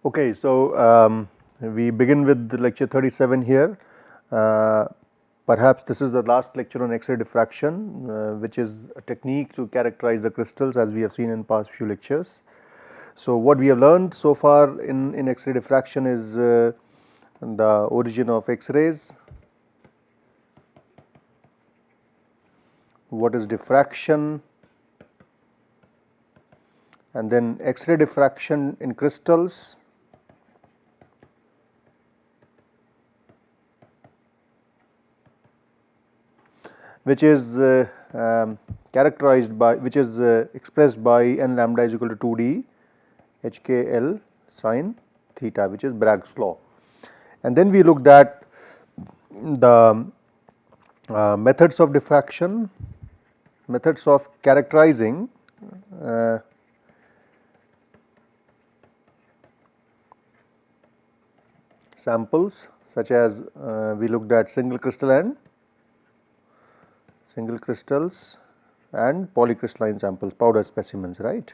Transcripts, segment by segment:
Okay, so we begin with lecture 37 here. Perhaps this is the last lecture on X-ray diffraction, which is a technique to characterize the crystals, as we have seen in past few lectures. So what we have learned so far in X-ray diffraction is the origin of X-rays, what is diffraction, and then X-ray diffraction in crystals, which is characterized by, which is expressed by n lambda is equal to 2d HKL sin theta, which is Bragg's law. And then we looked at the methods of diffraction, methods of characterizing samples, such as we looked at single crystals and polycrystalline samples, powder specimens, right,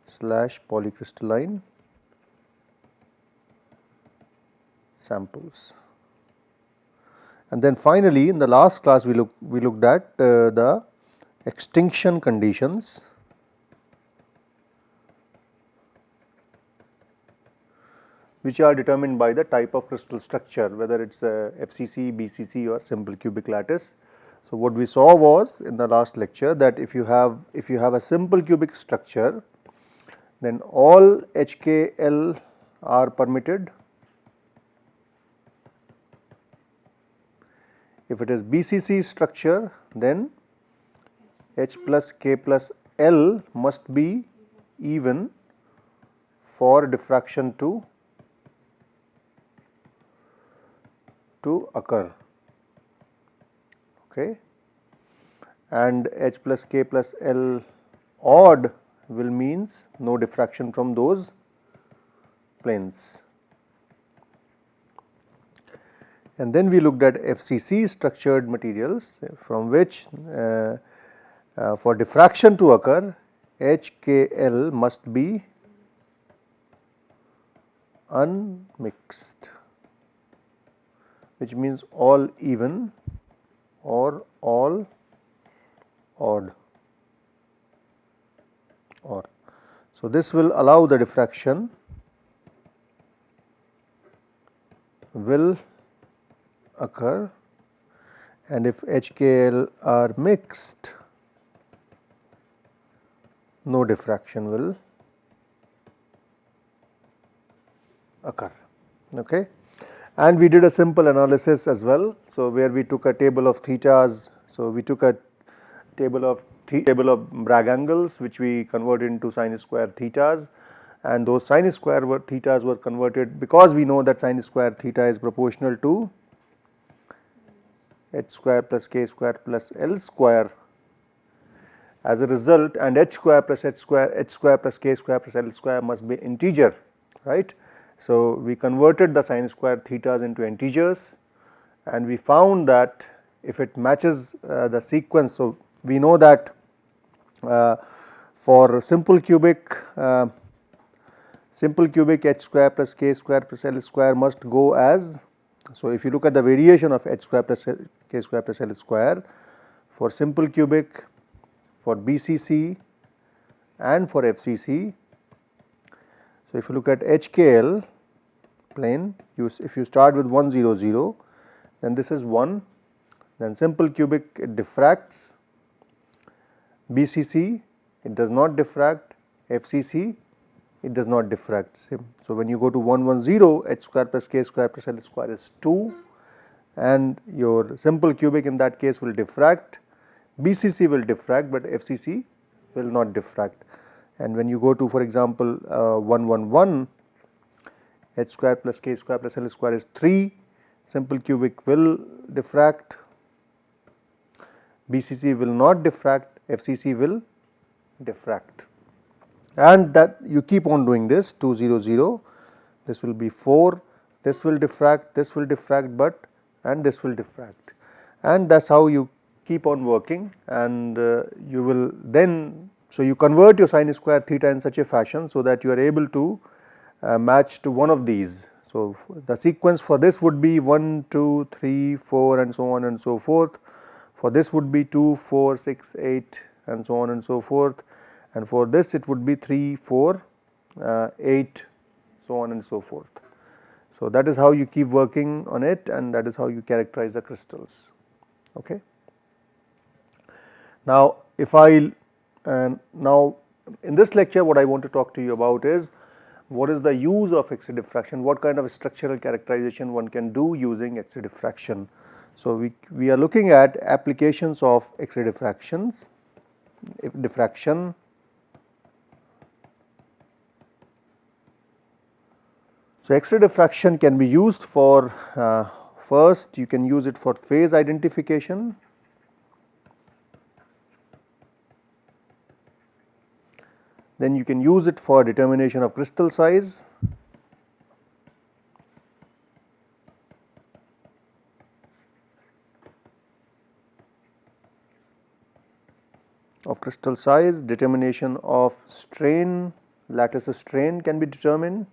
slash polycrystalline samples. And then finally, in the last class we looked at the extinction conditions, which are determined by the type of crystal structure, whether it is FCC, BCC or simple cubic lattice. So what we saw was in the last lecture that if you have a simple cubic structure, then all HKL are permitted. If it is BCC structure, then H plus K plus L must be even for diffraction to occur, okay, and H plus K plus L odd will means no diffraction from those planes. And then we looked at FCC structured materials, from which for diffraction to occur HKL must be unmixed, which means all even or all odd, or. So this will allow the diffraction will occur, and if HKL are mixed, no diffraction will occur, okay. And we did a simple analysis as well. So where we took a table of thetas, so we took a table of Bragg angles, which we converted into sin square thetas, and those sin square thetas were converted, because we know that sin square theta is proportional to h square plus k square plus l square. As a result, and h square plus k square plus l square must be integer, right. So we converted the sin square thetas into integers, and we found that if it matches the sequence. So we know that for simple cubic h square plus k square plus l square must go as. So if you look at the variation of h square plus k square plus l square for simple cubic, for BCC and for FCC. So if you look at HKL plane, if you start with 1 0 0, then this is 1, then simple cubic it diffracts, BCC it does not diffract, FCC it does not diffract. So when you go to 1 1 0, h square plus k square plus l square is 2, and your simple cubic in that case will diffract, BCC will diffract, but FCC will not diffract. And when you go to, for example, 1 1 1, h square plus k square plus l square is 3, simple cubic will diffract, BCC will not diffract, FCC will diffract. And that you keep on doing this 2 0 0, this will be 4, this will diffract, but and this will diffract, and that is how you keep on working, and you will then, so you convert your sin square theta in such a fashion so that you are able to match to one of these. So, the sequence for this would be 1, 2, 3, 4 and so on and so forth. For this would be 2, 4, 6, 8 and so on and so forth, and for this it would be 3, 4, 8, so on and so forth. So, that is how you keep working on it, and that is how you characterize the crystals. Okay. Now, if I now in this lecture what I want to talk to you about is what is the use of X-ray diffraction, what kind of structural characterization one can do using X-ray diffraction. So, we are looking at applications of X-ray diffraction. So, X-ray diffraction can be used for first you can use it for phase identification, then you can use it for determination of crystal size, determination of strain, lattice strain can be determined,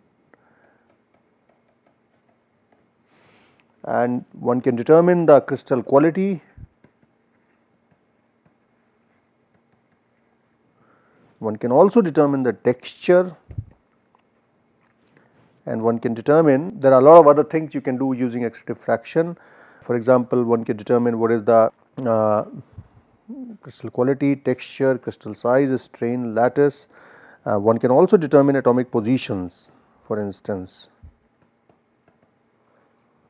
and one can determine the crystal quality, one can also determine the texture, and one can determine, there are a lot of other things you can do using X-ray diffraction. For example, one can determine what is the crystal quality, texture, crystal size, strain, lattice. One can also determine atomic positions, for instance.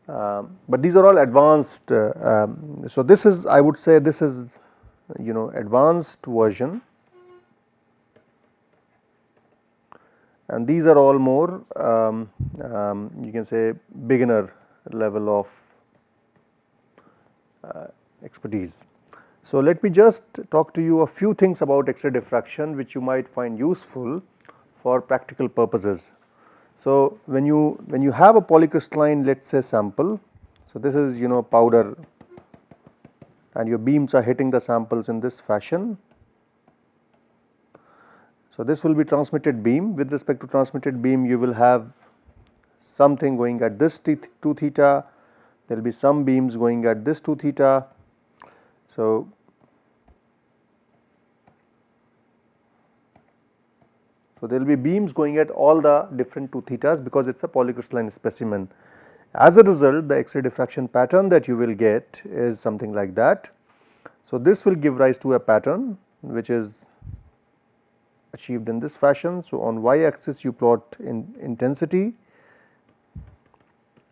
But these are all advanced. So, this is, I would say, this is advanced version, and these are all more you can say beginner level of expertise. So, let me just talk to you a few things about X-ray diffraction which you might find useful for practical purposes. So, when you have a polycrystalline, let us say, sample, so this is powder, and your beams are hitting the samples in this fashion. So, this will be transmitted beam. With respect to transmitted beam, you will have something going at this 2 theta, there will be some beams going at this 2 theta. So, there will be beams going at all the different 2 thetas because it is a polycrystalline specimen. As a result, the X-ray diffraction pattern that you will get is something like that. So, this will give rise to a pattern which is achieved in this fashion. So, on y axis you plot in intensity,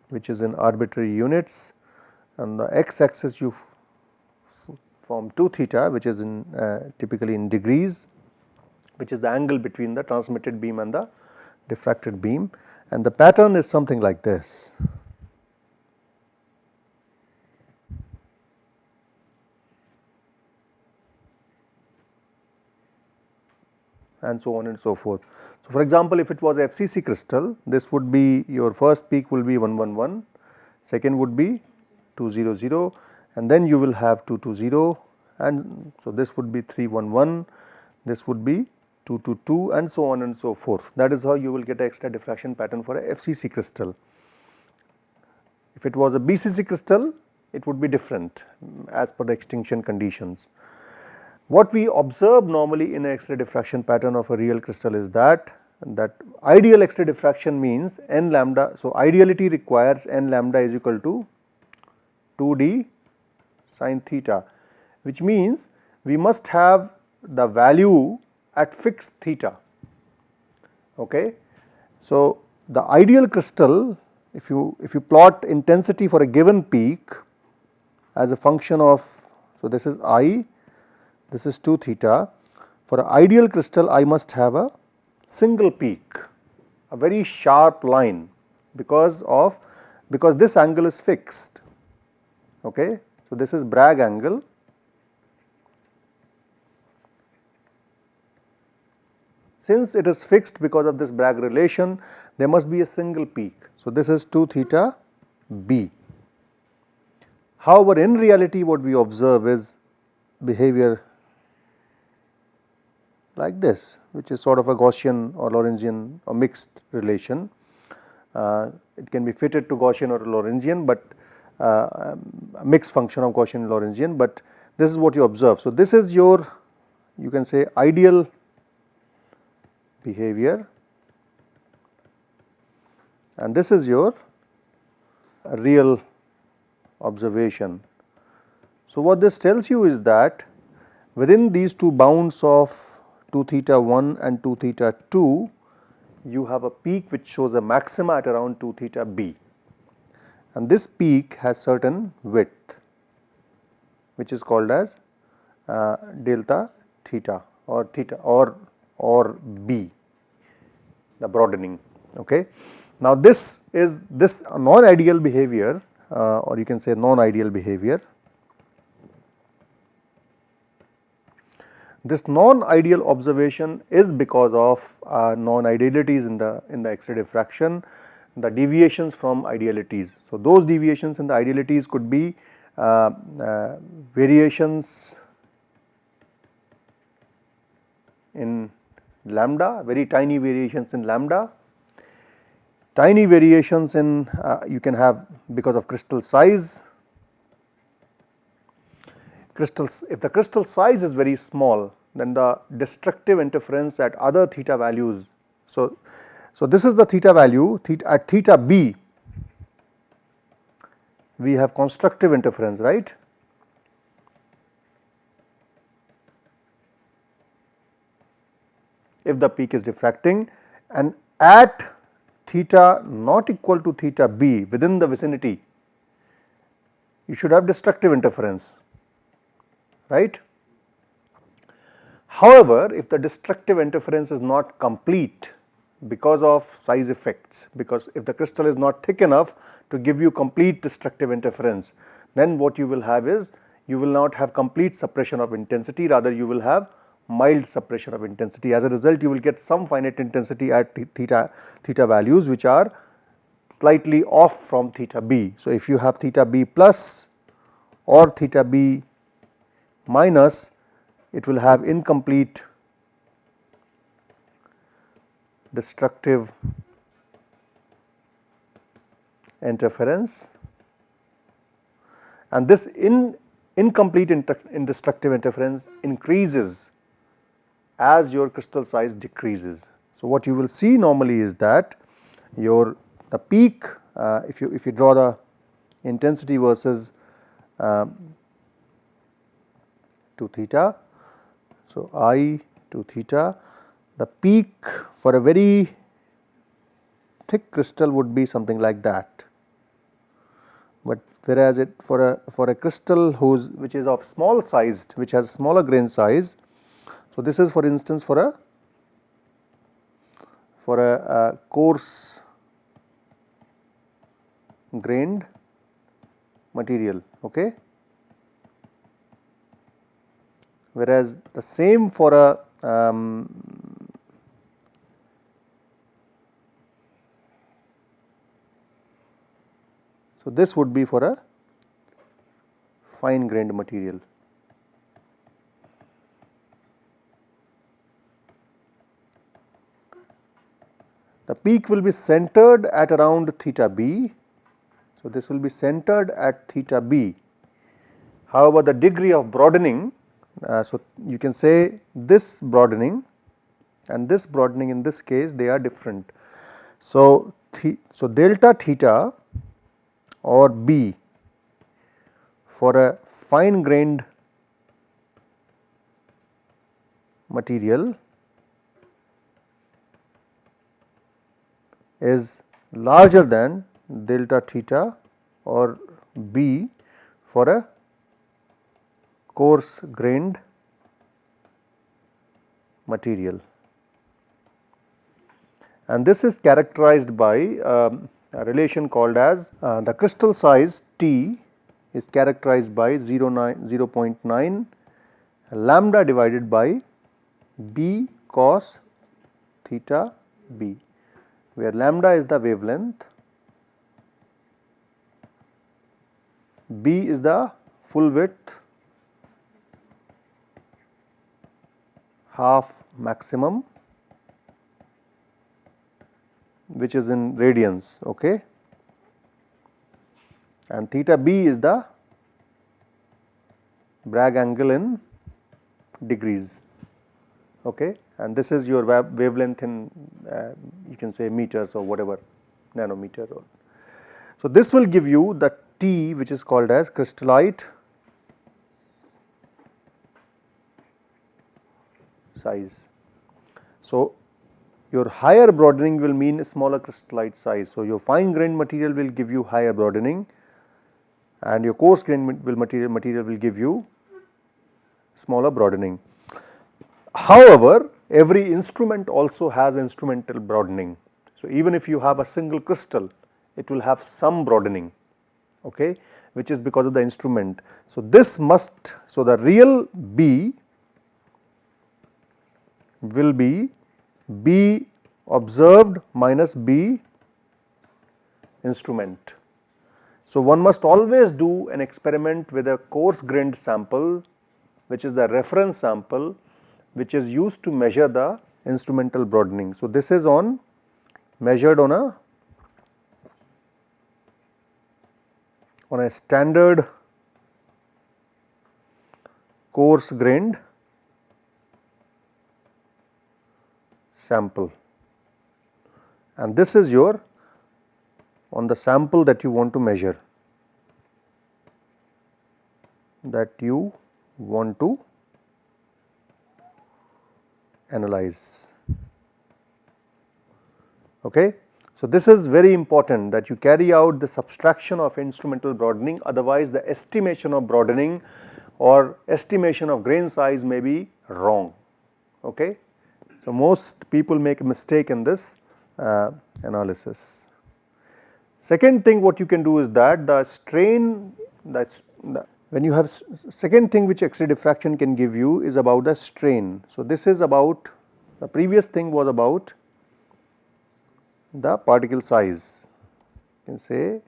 which is in arbitrary units, and the x axis you form 2 theta, which is in typically in degrees, which is the angle between the transmitted beam and the diffracted beam, and the pattern is something like this. And so on and so forth. So, for example, if it was FCC crystal, this would be your first peak will be 111, second would be 200, and then you will have 220, and so this would be 311, this would be 222, and so on and so forth. That is how you will get an X-ray diffraction pattern for a FCC crystal. If it was a BCC crystal, it would be different as per the extinction conditions. What we observe normally in an X-ray diffraction pattern of a real crystal is that ideal X-ray diffraction means n lambda. So, ideality requires n lambda is equal to 2d sin theta, which means we must have the value at fixed theta. Okay. So, the ideal crystal, if you plot intensity for a given peak as a function of, so this is I, this is 2 theta. For an ideal crystal, I must have a single peak, a very sharp line, because this angle is fixed. Okay. So, this is Bragg angle. Since it is fixed because of this Bragg relation, there must be a single peak. So, this is 2 theta b. However, in reality what we observe is behavior like this, which is sort of a Gaussian or Lorentzian or mixed relation. It can be fitted to Gaussian or Lorentzian, but a mixed function of Gaussian and Lorentzian, but this is what you observe. So, this is your, you can say, ideal behavior, and this is your real observation. So, what this tells you is that within these two bounds of 2 theta 1 and 2 theta 2, you have a peak which shows a maxima at around 2 theta b, and this peak has certain width which is called as delta theta or b, the broadening. Okay. Now, this is this non-ideal behavior or you can say non-ideal behavior. This non-ideal observation is because of non-idealities in the X-ray diffraction, the deviations from idealities. So, those deviations in the idealities could be variations in lambda, very tiny variations in lambda, tiny variations in you can have because of crystal size. If the crystal size is very small, then the destructive interference at other theta values. So, this is the theta value at theta b, we have constructive interference, right. If the peak is diffracting, and at theta not equal to theta b, within the vicinity, you should have destructive interference, right. However, if the destructive interference is not complete because of size effects, because if the crystal is not thick enough to give you complete destructive interference, then what you will have is you will not have complete suppression of intensity, rather you will have mild suppression of intensity. As a result, you will get some finite intensity at theta values which are slightly off from theta b. So, if you have theta b plus or theta b minus, it will have incomplete destructive interference, and this incomplete destructive interference increases as your crystal size decreases. So, what you will see normally is that the peak, if you draw the intensity versus 2 theta, so I 2 theta, the peak for a very thick crystal would be something like that, but whereas it for a crystal which is of small sized, which has smaller grain size. So, this is for instance for a coarse grained material, okay, whereas the same for a so this would be for a fine grained material. The peak will be centered at around theta b. So, this will be centered at theta b. However, the degree of broadening, so you can say this broadening and this broadening, in this case they are different. So, delta theta or b for a fine grained material is larger than delta theta or b for a coarse grained material, and this is characterized by a relation called as the crystal size T is characterized by 0.9 lambda divided by b cos theta b, where lambda is the wavelength B is the full width, half maximum, which is in radians, okay, and theta B is the Bragg angle in degrees, okay, and this is your wavelength in you can say meters or whatever, nanometer. Or so this will give you the T, which is called as crystallite size. So your higher broadening will mean smaller crystallite size. So your fine grained material will give you higher broadening, and your coarse grained material will give you smaller broadening. However, every instrument also has instrumental broadening. So even if you have a single crystal, it will have some broadening, okay, which is because of the instrument. So this must, so the real B will be B observed minus B instrument. So one must always do an experiment with a coarse grained sample, which is the reference sample, which is used to measure the instrumental broadening. So this is measured on a standard coarse grained sample, and this is your on the sample that you want to measure, analyze, okay. So this is very important that you carry out the subtraction of instrumental broadening, otherwise the estimation of broadening or estimation of grain size may be wrong, okay. So most people make a mistake in this analysis. Second thing what you can do is that the strain, when you have second thing which X-ray diffraction can give you is about the strain. So this is about, the previous thing was about the particle size, you can say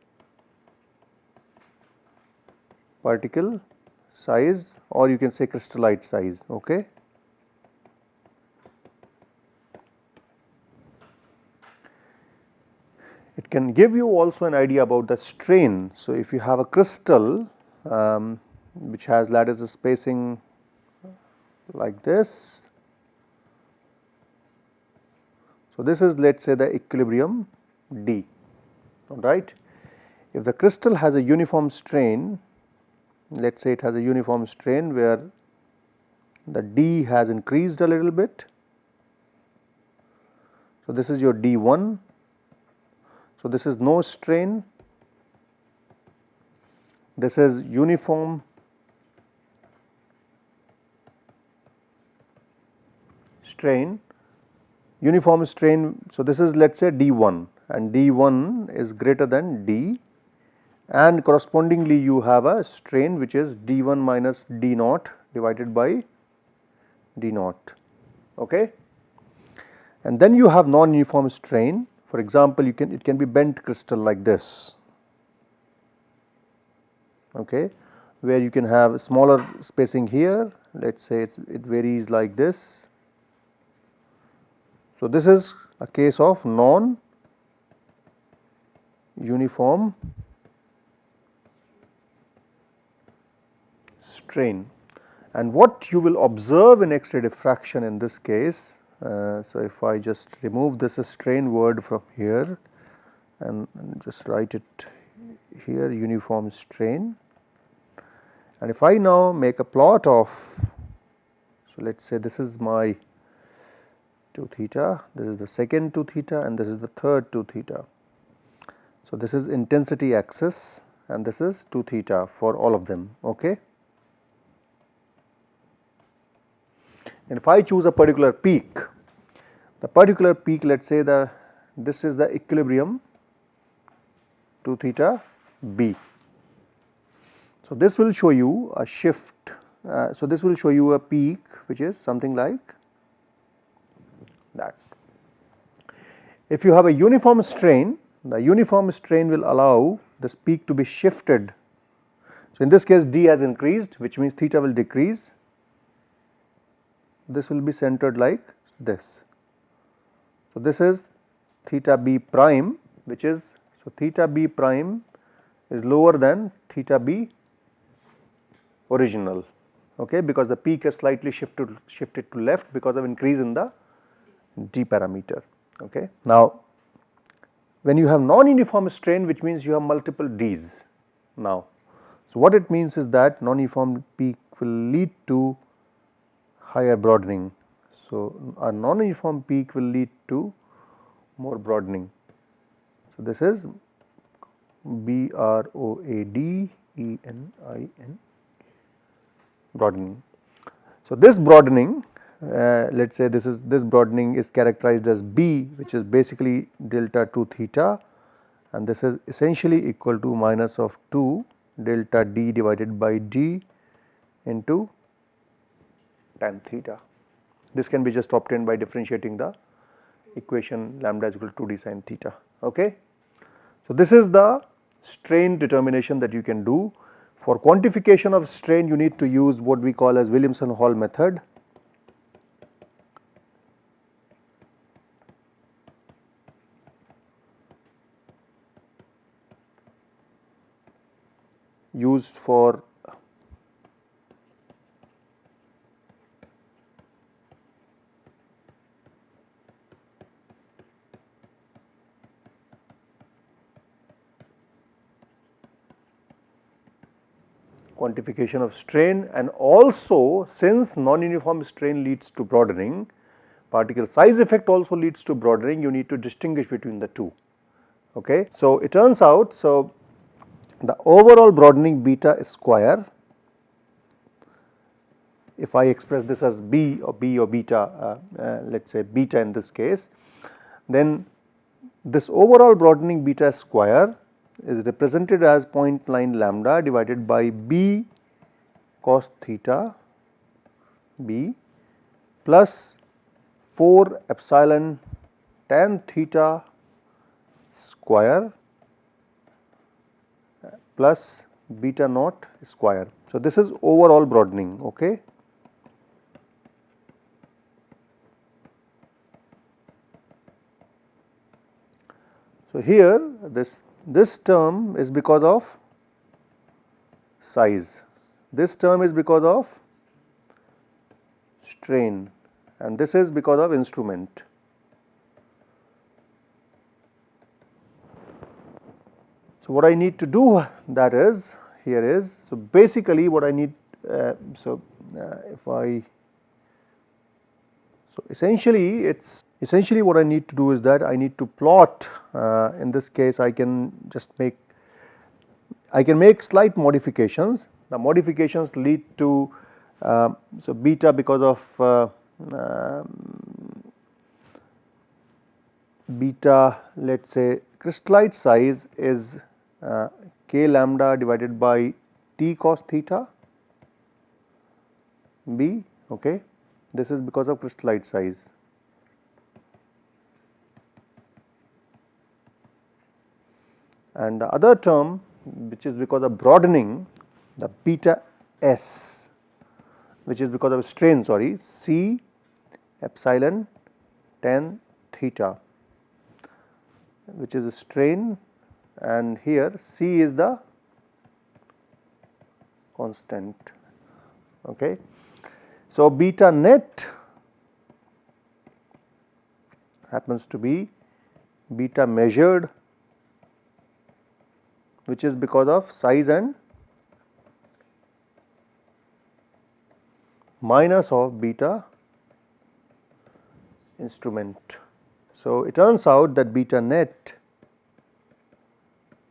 particle size, or you can say crystallite size, okay. It can give you also an idea about the strain. So if you have a crystal which has lattice spacing like this, so this is, let us say, the equilibrium D, right. If the crystal has a uniform strain, let us say it has a uniform strain where the D has increased a little bit. So this is your D1. So this is no strain, this is uniform strain, so this is, let us say, D1, and D1 is greater than D, and correspondingly you have a strain which is D1 minus D naught divided by D naught, okay. And then you have non-uniform strain. For example, it can be bent crystal like this, okay, where you can have smaller spacing here, let us say it varies like this. So this is a case of non-uniform strain. And what you will observe in X-ray diffraction in this case, so if I just remove this strain word from here and just write it here, uniform strain, and if I now make a plot of, so let us say this is my 2 theta, this is the second 2 theta, and this is the third 2 theta. So this is intensity axis and this is 2 theta for all of them, okay. And if I choose a particular peak, the particular peak, let us say this is the equilibrium 2 theta B. So this will show you a shift, so this will show you a peak which is something like that. If you have a uniform strain, the uniform strain will allow this peak to be shifted So, in this case d has increased, which means theta will decrease. This will be centered like this. So, this is theta b prime, which is, so theta b prime is lower than theta b original, okay, because the peak is slightly shifted to left because of increase in the d parameter. Okay. Now, when you have non-uniform strain, which means you have multiple d's now. So, what it means is that non-uniform peak will lead to higher broadening. So, a non-uniform peak will lead to more broadening. So, this is BROADENIN, broadening. So, this broadening, let us say this broadening is characterized as B, which is basically delta 2 theta, and this is essentially equal to minus of 2 delta d divided by d into tan theta. This can be just obtained by differentiating the equation lambda is equal to 2d sin theta. Okay. So, this is the strain determination that you can do. For quantification of strain, you need to use what we call as Williamson-Hall method. Used for quantification of strain, and also since non-uniform strain leads to broadening, particle size effect also leads to broadening, you need to distinguish between the two. Okay. So, it turns out, so the overall broadening beta square, if I express this as B or beta, let us say beta in this case, then this overall broadening beta square is represented as 0.9 lambda divided by B cos theta B plus 4 epsilon tan theta square plus beta naught square. So, this is overall broadening. Okay. So, here this term is because of size, this term is because of strain, and this is because of instrument. So, what I need to do that is here is, so basically what I need, if I, so essentially what I need to do is that I need to plot, in this case I can just make, I can make slight modifications. The modifications lead to, so beta because of beta, let us say crystallite size is k lambda divided by t cos theta b. Okay. This is because of crystallite size. And the other term, which is because of broadening, the beta s, which is because of strain, sorry, c epsilon tan theta, which is a strain, and here c is the constant. Okay. So, beta net happens to be beta measured, which is because of size and minus of beta instrument. So, it turns out that beta net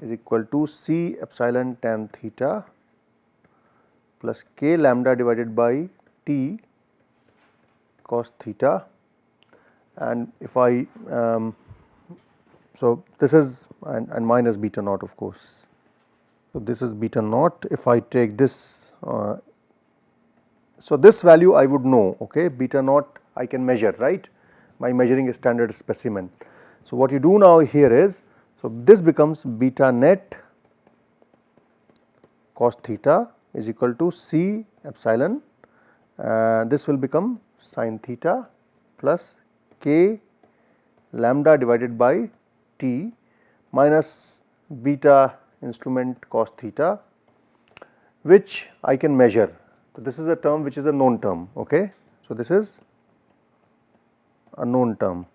is equal to c epsilon tan theta plus k lambda divided by t cos theta, and if I so this is and minus beta naught, of course. So, this is beta naught. If I take this, so this value I would know, okay, beta naught I can measure, right, by measuring a standard specimen. So, what you do now here is, so this becomes beta net cos theta is equal to C epsilon, this will become sin theta plus k lambda divided by T minus beta instrument cos theta, which I can measure. So, this is a term which is a known term. Okay. So, this is a known term.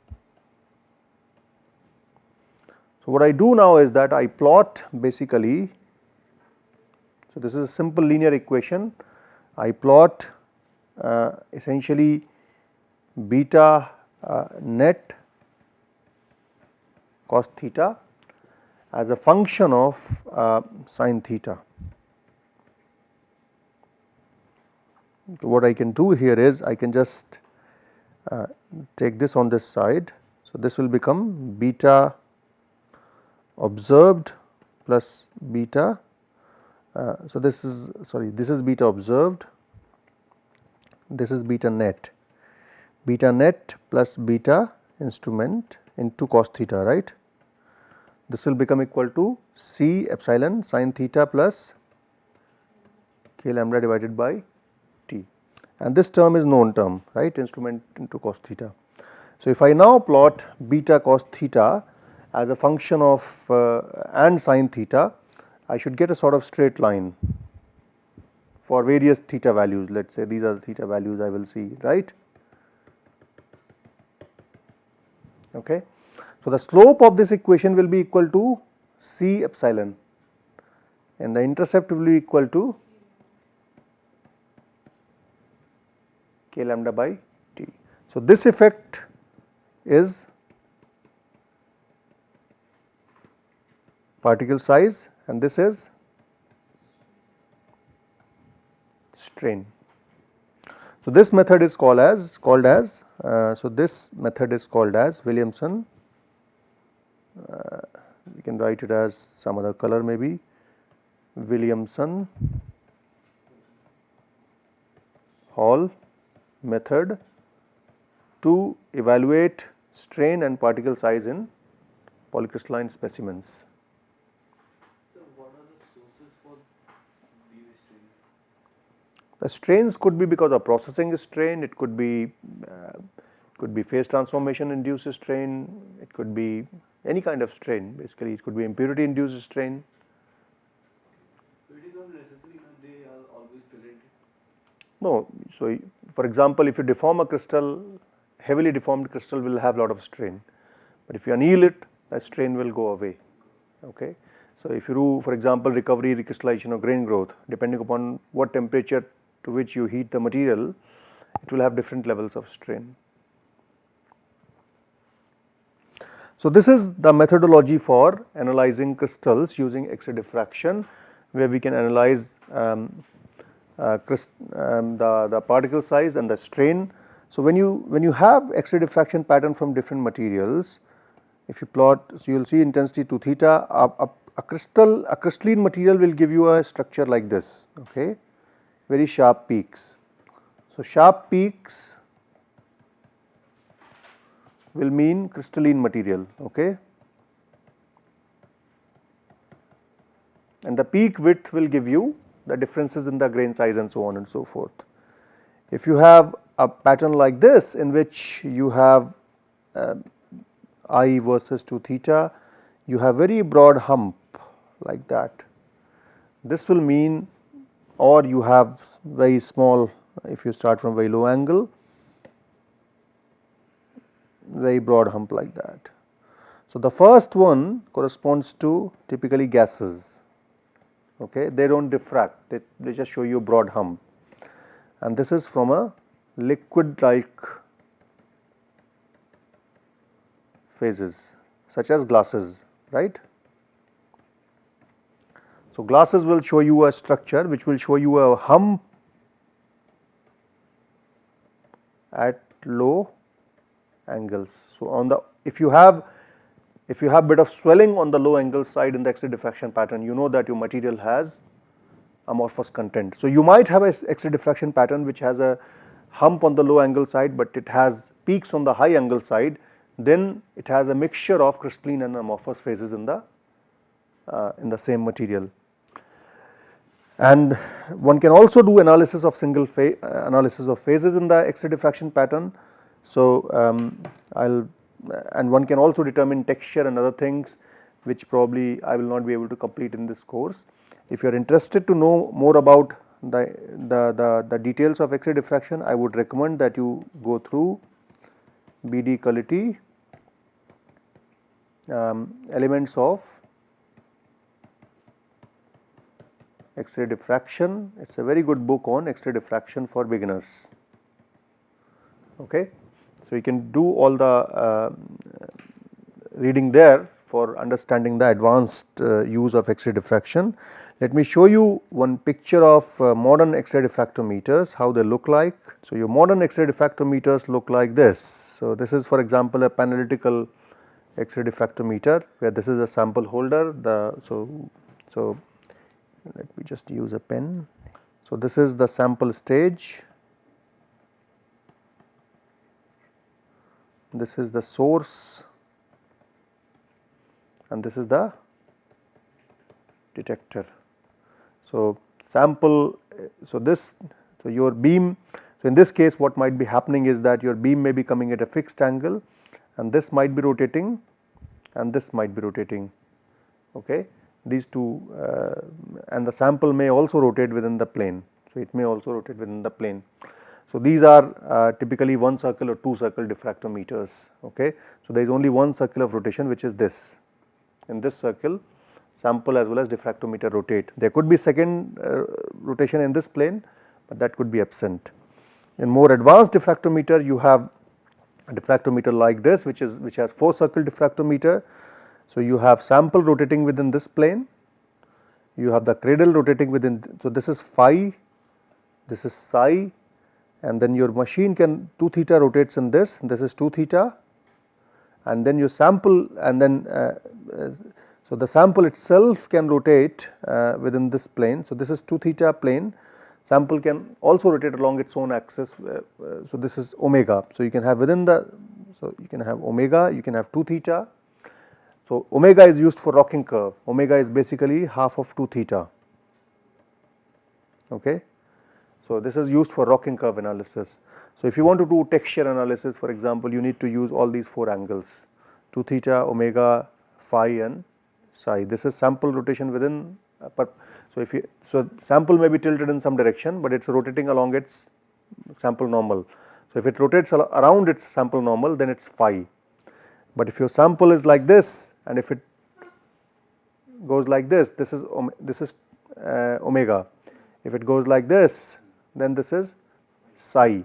So, what I do now is that I plot basically, so this is a simple linear equation, I plot essentially beta net cos theta as a function of sin theta. So, what I can do here is I can just take this on this side. So, this will become beta observed plus beta, so this is beta observed, this is beta net plus beta instrument into cos theta, right. This will become equal to C epsilon sin theta plus k lambda divided by T, and this term is known term, right, instrument into cos theta. So, if I now plot beta cos theta as a function of and sin theta, I should get a sort of straight line for various theta values. Let us say these are the theta values I will see, right. Okay. So, the slope of this equation will be equal to C epsilon and the intercept will be equal to k lambda by T. So, this effect is particle size and this is strain. So, this method is called as Williamson, we can write it as some other color, maybe Williamson Hall method to evaluate strain and particle size in polycrystalline specimens. So, what are the sources for these strains? The strains could be because of processing strain, it could be phase transformation induced strain, it could be any kind of strain, basically it could be impurity induced strain. So, it is not necessary that they are always present? No. So, for example, if you deform a crystal, heavily deformed crystal will have lot of strain, but if you anneal it, that strain will go away. Okay. So, if you do, for example, recovery, recrystallization or grain growth, depending upon what temperature to which you heat the material, it will have different levels of strain. So, this is the methodology for analyzing crystals using X-ray diffraction, where we can analyze the particle size and the strain. So, when you have X-ray diffraction pattern from different materials, if you plot, so you will see intensity to theta, a crystalline material will give you a structure like this, okay, very sharp peaks. So, sharp peaks will mean crystalline material, okay, and the peak width will give you the differences in the grain size and so on and so forth. If you have a pattern like this in which you have I versus 2 theta, you have very broad hump like that, this will mean, or you have very small, if you start from very low angle, very broad hump like that. So, the first one corresponds to typically gases, okay, they do not diffract, they just show you a broad hump, and this is from a liquid like phases such as glasses, right. So, glasses will show you a structure which will show you a hump at low angles. So, on the if you have bit of swelling on the low angle side in the X-ray diffraction pattern, you know that your material has amorphous content. So, you might have a X-ray diffraction pattern which has a hump on the low angle side, but it has peaks on the high angle side, then it has a mixture of crystalline and amorphous phases in the same material. And one can also do analysis of single phase analysis of phases in the X-ray diffraction pattern. So and one can also determine texture and other things which probably I will not be able to complete in this course. If you are interested to know more about the details of X-ray diffraction, I would recommend that you go through BD Quality elements of X-ray diffraction. It is a very good book on X-ray diffraction for beginners. Okay. So, you can do all the reading there for understanding the advanced use of X-ray diffraction. Let me show you one picture of modern X-ray diffractometers, how they look like. So, your modern X-ray diffractometers look like this. So, this is for example a pananalytical X-ray diffractometer where this is a sample holder. So let me just use a pen. So, this is the sample stage, this is the source, and this is the detector. So, sample, so your beam, so in this case what might be happening is that your beam may be coming at a fixed angle and this might be rotating and this might be rotating, okay. These two and the sample may also rotate within the plane. So, it may also rotate within the plane. So, these are typically one circle or two circle diffractometers, okay. So, there is only one circle of rotation which is this. In this circle sample as well as diffractometer rotate. There could be second rotation in this plane, but that could be absent. In more advanced diffractometer you have a diffractometer like this which has 4 circle diffractometer. So, you have sample rotating within this plane, you have the cradle rotating within, so this is phi, this is psi, and then your machine can 2 theta rotates in this is 2 theta, and then your sample, and then so the sample itself can rotate within this plane. So, this is 2 theta plane, sample can also rotate along its own axis. So, this is omega. So, you can have within the, so you can have omega, you can have 2 theta. So, omega is used for rocking curve, omega is basically half of 2 theta, okay. So, this is used for rocking curve analysis. So, if you want to do texture analysis, for example, you need to use all these 4 angles, 2 theta, omega, phi and psi. This is sample rotation within, so sample may be tilted in some direction, but it is rotating along its sample normal. So, if it rotates around its sample normal, then it is phi. But if your sample is like this and if it goes like this is omega. If it goes like this, then this is psi,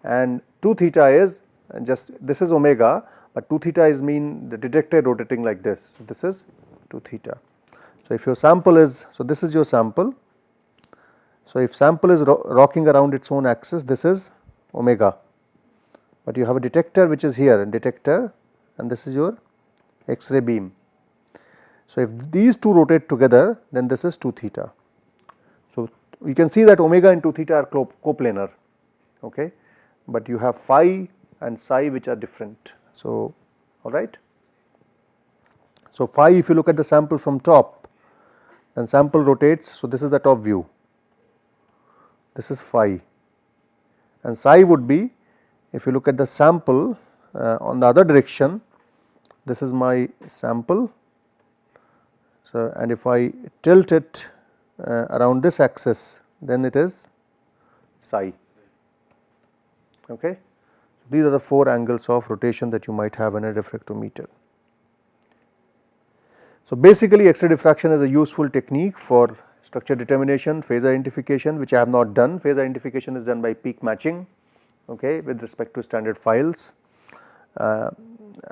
and 2 theta is just, this is omega, but 2 theta is mean the detector rotating like this. So, this is 2 theta. So, if your sample is, so this is your sample. So, if sample is rocking around its own axis, this is omega, but you have a detector which is here, and detector, and this is your X-ray beam. So, if these two rotate together, then this is 2 theta. So, you can see that omega and 2 theta are coplanar, okay, but you have phi and psi which are different. So, all right. So, phi, if you look at the sample from top, then sample rotates. So, this is the top view, this is phi, and psi would be, if you look at the sample on the other direction, this is my sample. So, and if I tilt it around this axis, then it is psi, okay. These are the 4 angles of rotation that you might have in a diffractometer. So, basically X-ray diffraction is a useful technique for structure determination, phase identification, which I have not done. Phase identification is done by peak matching, okay, with respect to standard files,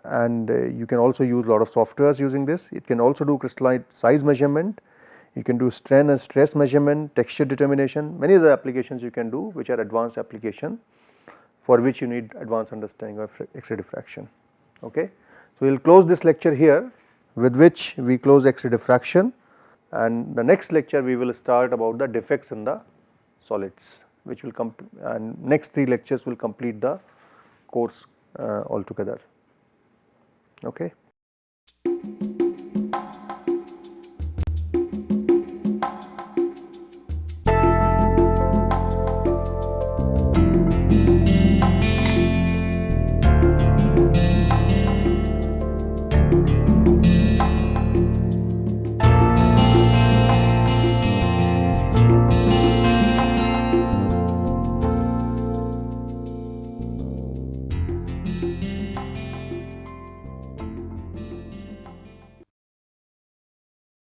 and you can also use a lot of softwares using this. It can also do crystalline size measurement, you can do strain and stress measurement, texture determination, many other applications you can do which are advanced application, for which you need advanced understanding of X-ray diffraction, okay. So, we will close this lecture here, with which we close X-ray diffraction, and the next lecture we will start about the defects in the solids, which will and next 3 lectures will complete the course altogether, okay.